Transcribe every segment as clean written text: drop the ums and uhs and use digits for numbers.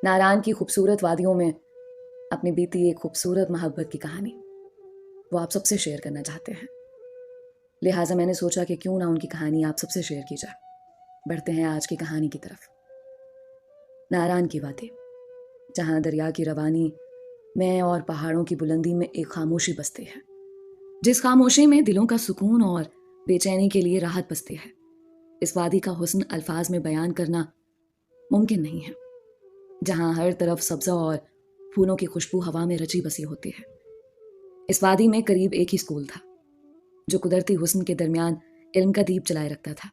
नारायण की खूबसूरत वादियों में अपनी बीती एक खूबसूरत मोहब्बत की कहानी वो आप सबसे शेयर करना चाहते हैं। लिहाजा मैंने सोचा कि क्यों ना उनकी कहानी आप सबसे शेयर की जाए। बढ़ते हैं आज की कहानी की तरफ। नारायण की वादी, जहाँ दरिया की रवानी में और पहाड़ों की बुलंदी में एक खामोशी बसती है, जिस खामोशी में दिलों का सुकून और बेचैनी के लिए राहत बसती है। इस वादी का हुस्न अल्फाज में बयान करना मुमकिन नहीं है, जहाँ हर तरफ सब्ज़ा और फूलों की खुशबू हवा में रची बसी होती है। इस वादी में करीब एक ही स्कूल था, जो कुदरती हुस्न के दरमियान इल्म का दीप जलाए रखता था।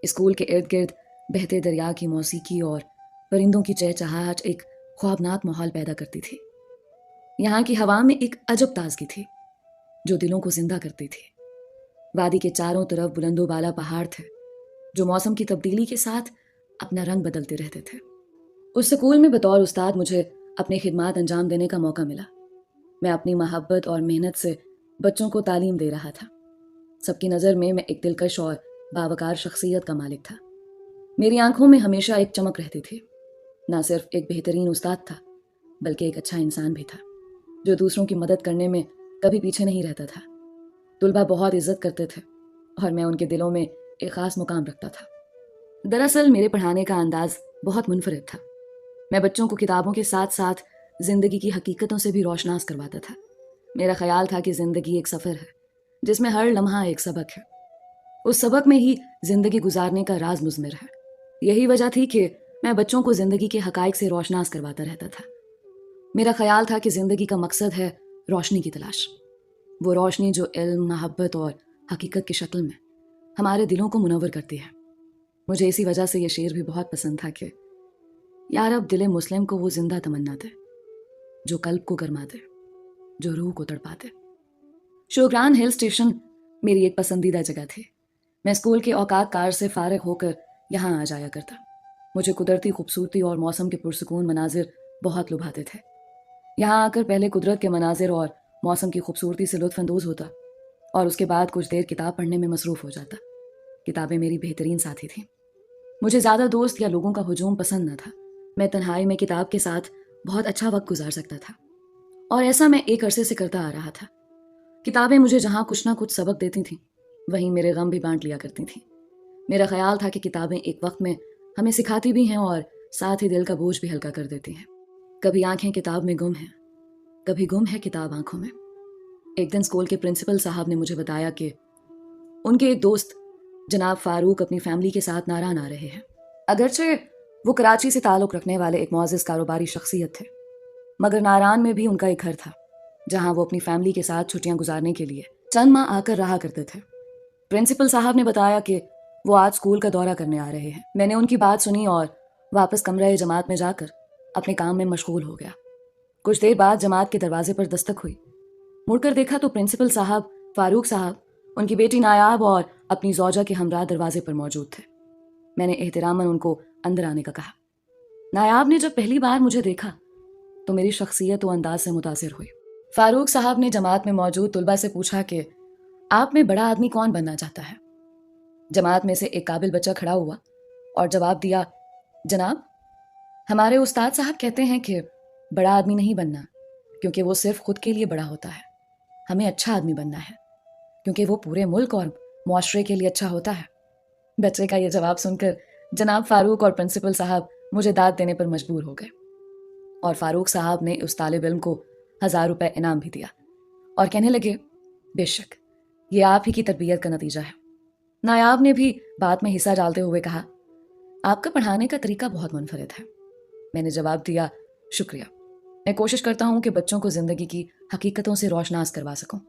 स्कूल के इर्द गिर्द बहते दरिया की मौसीकी और परिंदों की चहचहाहट एक ख्वाबनाक माहौल पैदा करती थी। यहाँ की हवा में एक अजब ताजगी थी, जो दिलों को जिंदा करती थी। वादी के चारों तरफ बुलंदो बाला पहाड़ थे, जो मौसम की तब्दीली के साथ अपना रंग बदलते रहते थे। उस स्कूल में बतौर उस्ताद मुझे अपनी खिदमात अंजाम देने का मौका मिला। मैं अपनी मोहब्बत और मेहनत से बच्चों को तालीम दे रहा था। सबकी नज़र में मैं एक दिलकश और बावकार शख्सियत का मालिक था। मेरी आंखों में हमेशा एक चमक रहती थी। ना सिर्फ एक बेहतरीन उस्ताद था, बल्कि एक अच्छा इंसान भी था, जो दूसरों की मदद करने में कभी पीछे नहीं रहता था। तुलबा बहुत इज्जत करते थे और मैं उनके दिलों में एक ख़ास मुकाम रखता था। दरअसल मेरे पढ़ाने का अंदाज बहुत मुनफरिद था। मैं बच्चों को किताबों के साथ साथ ज़िंदगी की हकीकतों से भी रोशनास करवाता था। मेरा ख्याल था कि ज़िंदगी एक सफ़र है, जिसमें हर लम्हा एक सबक है। उस सबक में ही ज़िंदगी गुजारने का राज मुज़मिर है। यही वजह थी कि मैं बच्चों को ज़िंदगी के हकाइक से रोशनास करवाता रहता था। मेरा ख्याल था कि ज़िंदगी का मकसद है रोशनी की तलाश, वो रोशनी जो इल्म, मोहब्बत और हकीकत की शक्ल में हमारे दिलों को मुनव्वर करती है। मुझे इसी वजह से ये शेर भी बहुत पसंद था कि यार अब दिले मुस्लिम को वो जिंदा तमन्ना दे, जो कल्ब को गरमा दे, जो रूह को तड़पा दे। शोग्रान हिल स्टेशन मेरी एक पसंदीदा जगह थी। मैं स्कूल के औकात कार से फारिग होकर यहाँ आ जाया करता। मुझे कुदरती खूबसूरती और मौसम के पुरसकून मनाजिर बहुत लुभाते थे। यहाँ आकर पहले कुदरत के मनाजिर और मौसम की खूबसूरती से लुत्फ अंदोज होता और उसके बाद कुछ देर किताब पढ़ने में मसरूफ़ हो जाता। किताबें मेरी बेहतरीन साथी थी। मुझे ज़्यादा दोस्त या लोगों का हुजूम पसंद न था। मैं तन्हाई में किताब के साथ बहुत अच्छा वक्त गुजार सकता था, और ऐसा मैं एक अरसे से करता आ रहा था। किताबें मुझे जहाँ कुछ ना कुछ सबक देती थीं, वहीं मेरे गम भी बांट लिया करती थीं। मेरा ख्याल था कि किताबें एक वक्त में हमें सिखाती भी हैं और साथ ही दिल का बोझ भी हल्का कर देती हैं। कभी आंखें किताब में गुम हैं, कभी गुम है किताब आंखों में। एक दिन स्कूल के प्रिंसिपल साहब ने मुझे बताया कि उनके एक दोस्त जनाब फारूक अपनी फैमिली के साथ नारायण आ रहे हैं। अगरचे वो कराची से ताल्लुक़ रखने वाले एक मुअज़्ज़ज़ कारोबारी शख्सियत थे, मगर नारायण में भी उनका एक घर था, जहां वो अपनी फैमिली के साथ छुट्टियां गुजारने के लिए चंद माह आकर रहा करते थे। प्रिंसिपल साहब ने बताया कि वो आज स्कूल का दौरा करने आ रहे हैं। मैंने उनकी बात सुनी और वापस कमरे जमात में जाकर अपने काम में मशगूल हो गया। कुछ देर बाद जमात के दरवाजे पर दस्तक हुई। मुड़कर देखा तो प्रिंसिपल साहब, फारूक साहब, उनकी बेटी नायाब और अपनी ज़ौजा के हमरा दरवाजे पर मौजूद थे। मैंने एहतरामन उनको अंदर आने का कहा। नायाब ने जब पहली बार मुझे देखा तो मेरी शख्सियत व अंदाज से मुतासिर हुई। फारूक साहब ने जमात में मौजूद तुलबा से पूछा कि आप में बड़ा आदमी कौन बनना चाहता है। जमात में से एक काबिल बच्चा खड़ा हुआ और जवाब दिया, जनाब, हमारे उस्ताद साहब कहते हैं कि बड़ा आदमी नहीं बनना, क्योंकि वो सिर्फ खुद के लिए बड़ा होता है। हमें अच्छा आदमी बनना है, क्योंकि वो पूरे मुल्क और मुआशरे के लिए अच्छा होता है। बच्चे का ये जवाब सुनकर जनाब फारूक और प्रिंसिपल साहब मुझे दाद देने पर मजबूर हो गए, और फारूक साहब ने उस तालिब इल्म को 1000 रुपए इनाम भी दिया और कहने लगे, बेशक ये आप ही की तरबियत का नतीजा है। नायाब ने भी बात में हिस्सा डालते हुए कहा, आपका पढ़ाने का तरीका बहुत मुनफरिद है। मैंने जवाब दिया, शुक्रिया। मैं कोशिश करता हूँ कि बच्चों को ज़िंदगी की हकीकतों से रोशनास करवा सकूँ।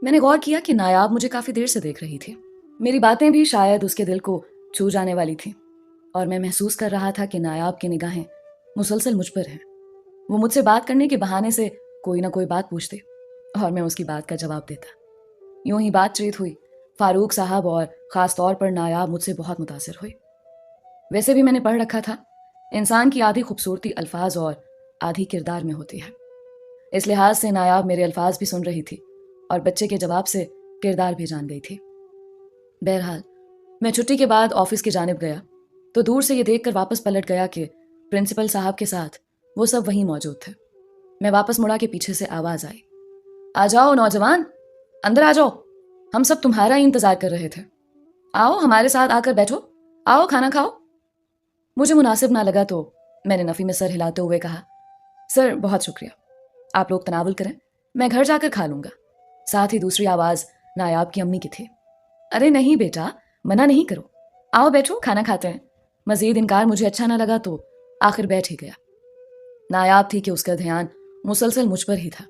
मैंने गौर किया कि नायाब मुझे काफ़ी देर से देख रही थी। मेरी बातें भी शायद उसके दिल को छू जाने वाली थी, और मैं महसूस कर रहा था कि नायाब की निगाहें मुसलसल मुझ पर हैं। वो मुझसे बात करने के बहाने से कोई ना कोई बात पूछते और मैं उसकी बात का जवाब देता। यूं ही बातचीत हुई। फारूक साहब और ख़ास तौर पर नायाब मुझसे बहुत मुतासिर हुई। वैसे भी मैंने पढ़ रखा था, इंसान की आधी खूबसूरती अल्फाज और आधी किरदार में होती है। इस लिहाज से नायाब मेरे अल्फाज भी सुन रही थी और बच्चे के जवाब से किरदार भी जान गई थी। बहरहाल मैं छुट्टी के बाद ऑफिस की जानिब गया तो दूर से ये देखकर वापस पलट गया कि प्रिंसिपल साहब के साथ वो सब वहीं मौजूद थे। मैं वापस मुड़ा के पीछे से आवाज़ आई, आ जाओ नौजवान, अंदर आ जाओ, हम सब तुम्हारा ही इंतज़ार कर रहे थे। आओ हमारे साथ आकर बैठो, आओ खाना खाओ। मुझे मुनासिब ना लगा तो मैंने नफ़ी में सर हिलाते हुए कहा, सर बहुत शुक्रिया, आप लोग तनावुल करें, मैं घर जाकर खा लूँगा। साथ ही दूसरी आवाज़ नायाब की अम्मी की थी, अरे नहीं बेटा, मना नहीं करो, आओ बैठो खाना खाते हैं। मज़ीद इनकार मुझे अच्छा ना लगा तो आखिर बैठ ही गया। नायाब थी कि उसका ध्यान मुसलसल मुझ पर ही था।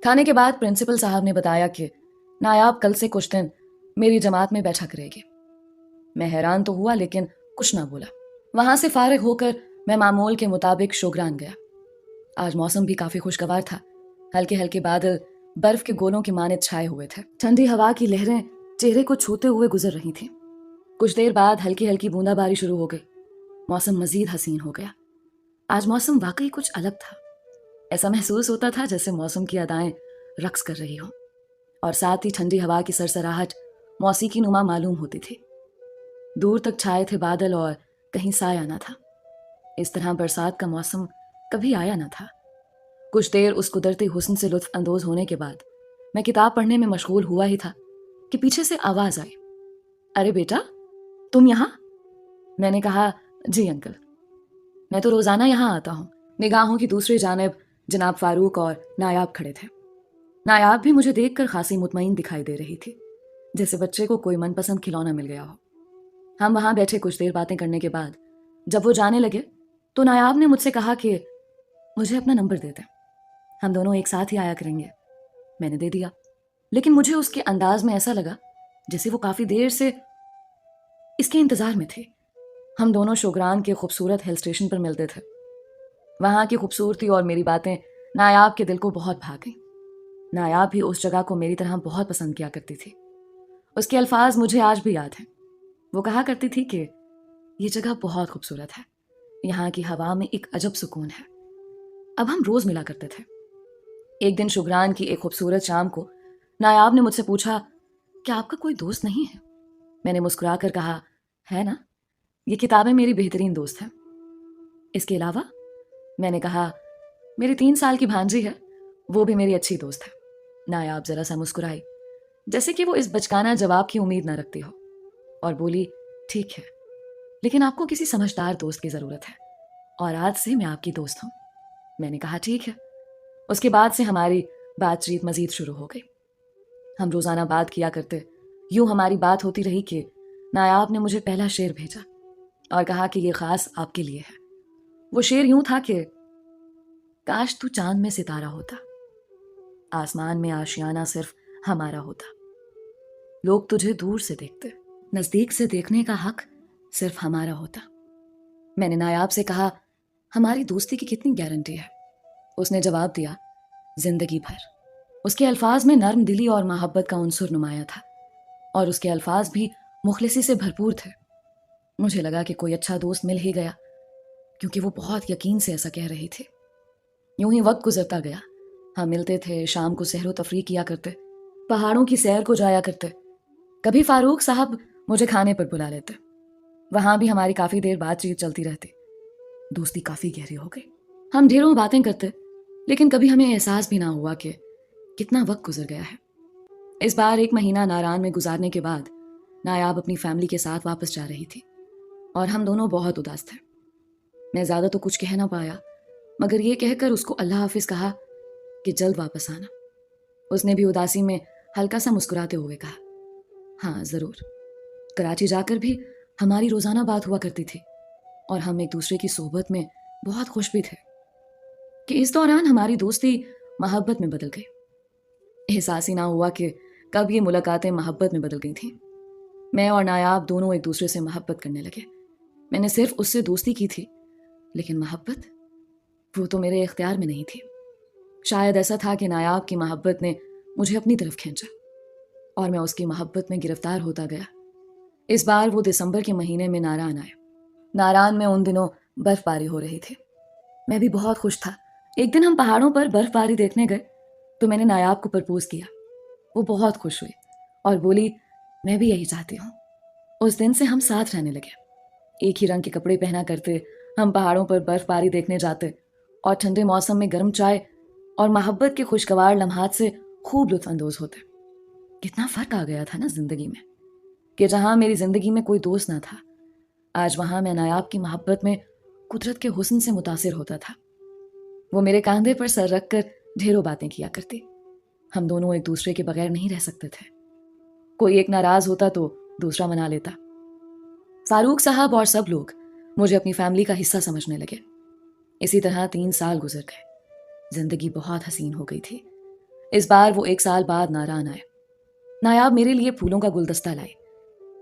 खाने के बाद प्रिंसिपल साहब ने बताया कि नायाब कल से कुछ दिन मेरी जमात में बैठा करेगी। मैं हैरान तो हुआ लेकिन कुछ ना बोला। वहां से फारिग होकर मैं मामूल के मुताबिक शोग्रान गया। आज मौसम भी काफी खुशगवार था। हल्के हल्के बादल बर्फ के गोलों की मानद छाए हुए थे। ठंडी हवा की लहरें चेहरे को छूते हुए गुजर रही थीं। कुछ देर बाद हल्की हल्की बूंदाबारी शुरू हो गई। मौसम मजीद हसीन हो गया। आज मौसम वाकई कुछ अलग था। ऐसा महसूस होता था जैसे मौसम की अदाएं रक्स कर रही हों, और साथ ही ठंडी हवा की सरसराहट मौसीकी नुमा मालूम होती थी। दूर तक छाए थे बादल और कहीं साया ना था। इस तरह बरसात का मौसम कभी आया ना था। कुछ देर उस कुदरती हुस्न से लुत्फ अंदोज होने के बाद मैं किताब पढ़ने में मशगूल हुआ ही था कि पीछे से आवाज आई, अरे बेटा तुम यहाँ? मैंने कहा, जी अंकल, मैं तो रोजाना यहाँ आता हूँ। निगाहों की दूसरी जानिब जनाब फारूक और नायाब खड़े थे। नायाब भी मुझे देखकर खासी मुतमईन दिखाई दे रही थी, जैसे बच्चे को कोई मनपसंद खिलौना मिल गया हो। हम वहां बैठे कुछ देर बातें करने के बाद जब वो जाने लगे तो नायाब ने मुझसे कहा कि मुझे अपना नंबर दे दे, हम दोनों एक साथ ही आया करेंगे। मैंने दे दिया, लेकिन मुझे उसके अंदाज में ऐसा लगा जैसे वो काफी देर से इसके इंतजार में थे। हम दोनों शोग्रान के खूबसूरत हिल स्टेशन पर मिलते थे। वहां की खूबसूरती और मेरी बातें नायाब के दिल को बहुत भा गई। नायाब भी उस जगह को मेरी तरह बहुत पसंद किया करती थी। उसके अल्फाज मुझे आज भी याद हैं। वो कहा करती थी कि ये जगह बहुत खूबसूरत है, यहाँ की हवा में एक अजब सुकून है। अब हम रोज मिला करते थे। एक दिन शुगरान की एक खूबसूरत शाम को नायाब ने मुझसे पूछा, क्या आपका कोई दोस्त नहीं है? मैंने मुस्कुरा कर कहा, है ना, ये किताबें मेरी बेहतरीन दोस्त हैं। इसके अलावा? मैंने कहा, मेरी 3 साल की भांजी है, वो भी मेरी अच्छी दोस्त है। नायाब जरा सा मुस्कुराई, जैसे कि वो इस बचकाना जवाब की उम्मीद न रखती हो, और बोली, ठीक है, लेकिन आपको किसी समझदार दोस्त की जरूरत है, और आज से मैं आपकी दोस्त हूं। मैंने कहा, ठीक है। उसके बाद से हमारी बातचीत मजीद शुरू हो गई। हम रोजाना बात किया करते। यूं हमारी बात होती रही कि नायाब ने मुझे पहला शेर भेजा और कहा कि ये खास आपके लिए है। वो शेर यूं था कि काश तू चांद में सितारा होता, आसमान में आशियाना सिर्फ हमारा होता। लोग तुझे दूर से देखते, नजदीक से देखने का हक सिर्फ हमारा होता। मैंने नायाब से कहा, हमारी दोस्ती की कितनी गारंटी है? उसने जवाब दिया, जिंदगी भर। उसके अल्फाज में नर्म दिली और मोहब्बत का उनसुर नुमाया था, और उसके अल्फाज भी मुखलिसी से भरपूर थे। मुझे लगा कि कोई अच्छा दोस्त मिल ही गया, क्योंकि वो बहुत यकीन से ऐसा कह रही थी। यूं ही वक्त गुजरता गया। हम मिलते थे, शाम को सहरो तफरी किया करते, पहाड़ों की सैर को जाया करते। कभी फारूक साहब मुझे खाने पर बुला लेते। वहां भी हमारी काफी देर बातचीत चलती रहती। दोस्ती काफी गहरी हो गई। हम ढेरों बातें करते, लेकिन कभी हमें एहसास भी ना हुआ कि कितना वक्त गुजर गया है। इस बार 1 महीना नारायण में गुजारने के बाद नायाब अपनी फैमिली के साथ वापस जा रही थी, और हम दोनों बहुत उदास थे। मैं ज्यादा तो कुछ कह ना पाया, मगर ये कहकर उसको अल्लाह हाफिज कहा कि जल्द वापस आना। उसने भी उदासी में हल्का सा मुस्कुराते हुए कहा, हाँ जरूर। कराची जाकर भी हमारी रोजाना बात हुआ करती थी, और हम एक दूसरे की सोहबत में बहुत खुश भी थे कि इस दौरान हमारी दोस्ती मोहब्बत में बदल गई। एहसास ही ना हुआ कि कब ये मुलाकातें मोहब्बत में बदल गई थीं। मैं और नायाब दोनों एक दूसरे से मोहब्बत करने लगे। मैंने सिर्फ उससे दोस्ती की थी, लेकिन मोहब्बत, वो तो मेरे इख्तियार में नहीं थी। शायद ऐसा था कि नायाब की मोहब्बत ने मुझे अपनी तरफ खींचा, और मैं उसकी मोहब्बत में गिरफ्तार होता गया। इस बार वो दिसंबर के महीने में नारायण आए। नारायण में उन दिनों बर्फबारी हो रही थी। मैं भी बहुत खुश था। एक दिन हम पहाड़ों पर बर्फबारी देखने गए तो मैंने नायाब को प्रपोज किया। वो बहुत खुश हुई और बोली, मैं भी यही चाहती हूँ। उस दिन से हम साथ रहने लगे। एक ही रंग के कपड़े पहना करते, ہم پہاڑوں پر برفباری دیکھنے جاتے اور ٹھنڈے موسم میں گرم چائے اور محبت کے خوشگوار لمحات سے خوب لطف اندوز ہوتے. کتنا فرق آ گیا تھا نا زندگی میں، کہ جہاں میری زندگی میں کوئی دوست نہ تھا، آج وہاں میں نایاب کی محبت میں قدرت کے حسن سے متاثر ہوتا تھا. وہ میرے کاندھے پر سر رکھ کر ڈھیروں باتیں کیا کرتی. ہم دونوں ایک دوسرے کے بغیر نہیں رہ سکتے تھے. کوئی ایک ناراض ہوتا تو دوسرا منا لیتا. فاروق صاحب اور سب لوگ مجھے اپنی فیملی کا حصہ سمجھنے لگے. اسی طرح 3 سال گزر گئے. زندگی بہت حسین ہو گئی تھی. اس بار وہ 1 سال بعد ناران آئے. نایاب میرے لیے پھولوں کا گلدستہ لائے.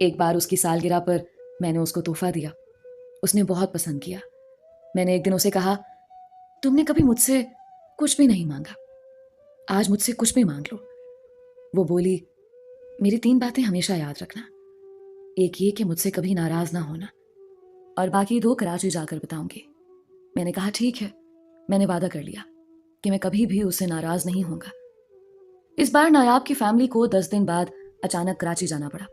ایک بار اس کی سالگرہ پر میں نے اس کو تحفہ دیا. اس نے بہت پسند کیا. میں نے ایک دن اسے کہا، تم نے کبھی مجھ سے کچھ بھی نہیں مانگا، آج مجھ سے کچھ بھی مانگ لو. وہ بولی، میری 3 باتیں ہمیشہ یاد رکھنا. ایک یہ کہ مجھ سے کبھی ناراض نہ ہونا، اور باقی 2 کراچی جا کر بتاؤں گی. میں نے کہا ٹھیک ہے، میں نے وعدہ کر لیا کہ میں کبھی بھی اس سے ناراض نہیں ہوں گا. اس بار نایاب کی فیملی کو 10 دن بعد اچانک کراچی جانا پڑا.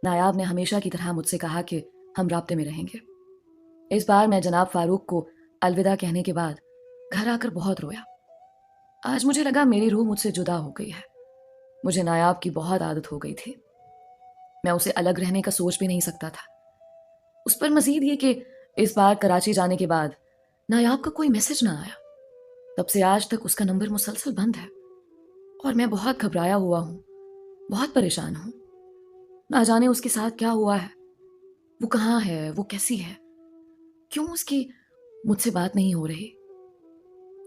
نایاب نے ہمیشہ کی طرح مجھ سے کہا کہ ہم رابطے میں رہیں گے. اس بار میں جناب فاروق کو الوداع کہنے کے بعد گھر آ کر بہت رویا. آج مجھے لگا میری روح مجھ سے جدا ہو گئی ہے. مجھے نایاب کی بہت عادت ہو گئی تھی. میں اسے الگ رہنے کا سوچ بھی نہیں سکتا تھا. اس پر مزید یہ کہ اس بار کراچی جانے کے بعد نایاب کا کوئی میسج نہ آیا. تب سے آج تک اس کا نمبر مسلسل بند ہے، اور میں بہت گھبرایا ہوا ہوں، بہت پریشان ہوں. نہ جانے اس کے ساتھ کیا ہوا ہے، وہ کہاں ہے، وہ کیسی ہے، کیوں اس کی مجھ سے بات نہیں ہو رہی،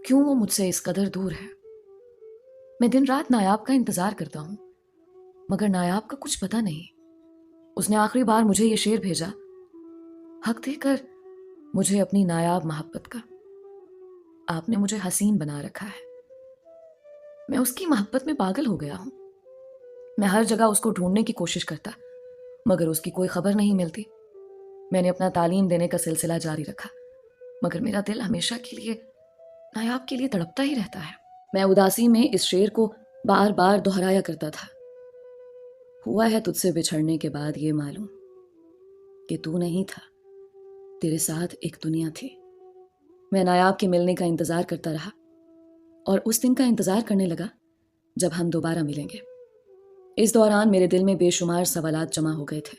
کیوں وہ مجھ سے اس قدر دور ہے. میں دن رات نایاب کا انتظار کرتا ہوں، مگر نایاب کا کچھ پتہ نہیں. اس نے آخری بار مجھے یہ شعر بھیجا، حق دے کر مجھے اپنی نایاب محبت کا، آپ نے مجھے حسین بنا رکھا ہے. میں اس کی محبت میں پاگل ہو گیا ہوں. میں ہر جگہ اس کو ڈھونڈنے کی کوشش کرتا، مگر اس کی کوئی خبر نہیں ملتی. میں نے اپنا تعلیم دینے کا سلسلہ جاری رکھا، مگر میرا دل ہمیشہ کے لیے نایاب کے لیے تڑپتا ہی رہتا ہے. میں اداسی میں اس شعر کو بار بار دہرایا کرتا تھا. ہوا ہے تجھ سے بچھڑنے کے بعد یہ معلوم کہ تو نہیں تھا، تیرے ساتھ ایک دنیا تھی. میں نایاب کے ملنے کا انتظار کرتا رہا، اور اس دن کا انتظار کرنے لگا جب ہم دوبارہ ملیں گے. اس دوران میرے دل میں بے شمار سوالات جمع ہو گئے تھے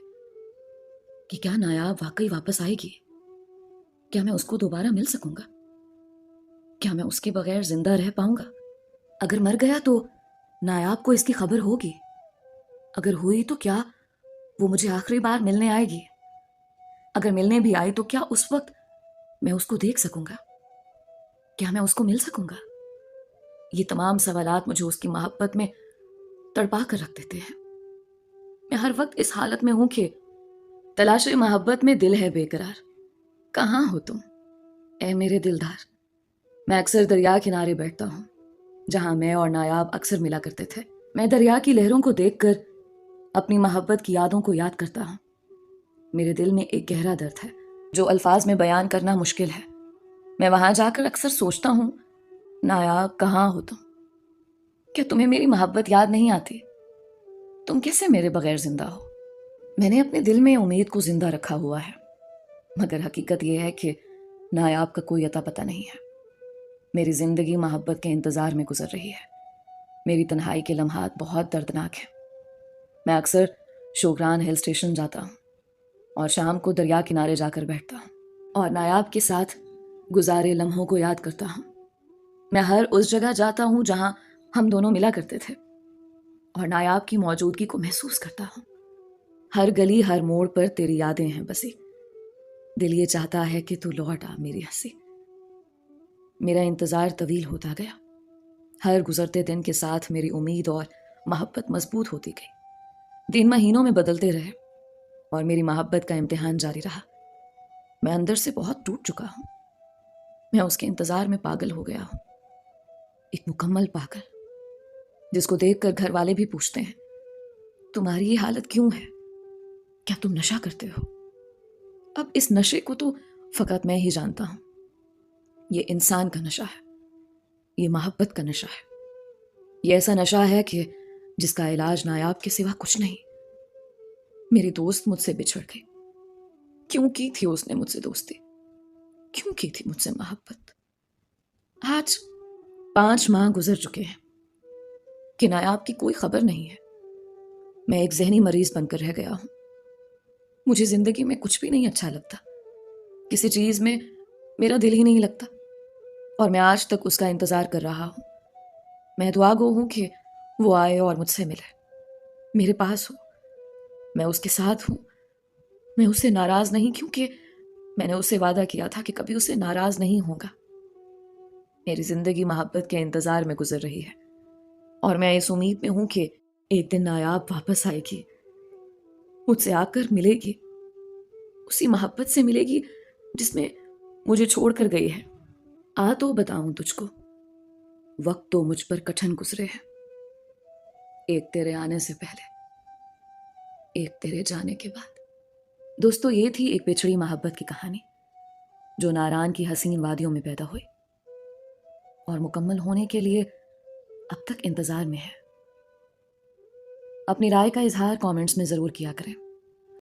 کہ کیا نایاب واقعی واپس آئے گی؟ کیا میں اس کو دوبارہ مل سکوں گا؟ کیا میں اس کے بغیر زندہ رہ پاؤں گا؟ اگر مر گیا تو نایاب کو اس کی خبر ہوگی؟ اگر ہوئی تو کیا وہ مجھے آخری بار ملنے آئے گی؟ اگر ملنے بھی آئی تو کیا اس وقت میں اس کو دیکھ سکوں گا؟ کیا میں اس کو مل سکوں گا؟ یہ تمام سوالات مجھے اس کی محبت میں تڑپا کر رکھ دیتے ہیں. میں ہر وقت اس حالت میں ہوں کہ تلاش محبت میں دل ہے بے قرار. کہاں ہو تم اے میرے دلدار؟ میں اکثر دریا کنارے بیٹھتا ہوں جہاں میں اور نایاب اکثر ملا کرتے تھے. میں دریا کی لہروں کو دیکھ کر اپنی محبت کی یادوں کو یاد کرتا ہوں. میرے دل میں ایک گہرا درد ہے جو الفاظ میں بیان کرنا مشکل ہے. میں وہاں جا کر اکثر سوچتا ہوں، نایاب کہاں ہو تم؟ کیا تمہیں میری محبت یاد نہیں آتی؟ تم کیسے میرے بغیر زندہ ہو؟ میں نے اپنے دل میں امید کو زندہ رکھا ہوا ہے، مگر حقیقت یہ ہے کہ نایاب کا کوئی اتا پتہ نہیں ہے. میری زندگی محبت کے انتظار میں گزر رہی ہے. میری تنہائی کے لمحات بہت دردناک ہیں. میں اکثر شوگران ہل اسٹیشن جاتا ہوں اور شام کو دریا کنارے جا کر بیٹھتا ہوں اور نایاب کے ساتھ گزارے لمحوں کو یاد کرتا ہوں. میں ہر اس جگہ جاتا ہوں جہاں ہم دونوں ملا کرتے تھے اور نایاب کی موجودگی کو محسوس کرتا ہوں. ہر گلی، ہر موڑ پر تیری یادیں ہیں بسی. دل یہ چاہتا ہے کہ تو لوٹ آ میری ہنسی. میرا انتظار طویل ہوتا گیا. ہر گزرتے دن کے ساتھ میری امید اور محبت مضبوط ہوتی گئی. دن مہینوں میں بدلتے رہے اور میری محبت کا امتحان جاری رہا. میں اندر سے بہت ٹوٹ چکا ہوں. میں اس کے انتظار میں پاگل ہو گیا ہوں، ایک مکمل پاگل، جس کو دیکھ کر گھر والے بھی پوچھتے ہیں، تمہاری یہ حالت کیوں ہے؟ کیا تم نشہ کرتے ہو؟ اب اس نشے کو تو فقط میں ہی جانتا ہوں. یہ انسان کا نشہ ہے، یہ محبت کا نشہ ہے. یہ ایسا نشہ ہے کہ جس کا علاج نایاب کے سوا کچھ نہیں. میری دوست مجھ سے بچھڑ گئی. کیوں کی تھی اس نے مجھ سے دوستی؟ क्यों की थी मुझसे मोहब्बत? आज 5 माह गुजर चुके हैं कि नायाब की कोई खबर नहीं है। मैं एक जहनी मरीज बनकर रह गया हूं। मुझे जिंदगी में कुछ भी नहीं अच्छा लगता, किसी चीज में मेरा दिल ही नहीं लगता, और मैं आज तक उसका इंतजार कर रहा हूं। मैं दुआ गो हूं कि वो आए और मुझसे मिले, मेरे पास हो, मैं उसके साथ हूं। मैं उससे नाराज नहीं, क्योंकि मैंने उससे वादा किया था कि कभी उसे नाराज नहीं होगा। मेरी जिंदगी मोहब्बत के इंतजार में गुजर रही है, और मैं इस उम्मीद में हूं कि एक दिन नायाब वापस आएगी, मुझसे आकर मिलेगी, उसी मोहब्बत से मिलेगी जिसमें मुझे छोड़कर गई है। आ तो बताऊं तुझको, वक्त तो मुझ पर कठिन गुजरे हैं, एक तेरे आने से पहले, एक तेरे जाने के बाद। दोस्तों, ये थी एक बिछड़ी मोहब्बत की कहानी जो नारान की हसीन वादियों में पैदा हुई और मुकम्मल होने के लिए अब तक इंतजार में है। अपनी राय का इजहार कमेंट्स में जरूर किया करें।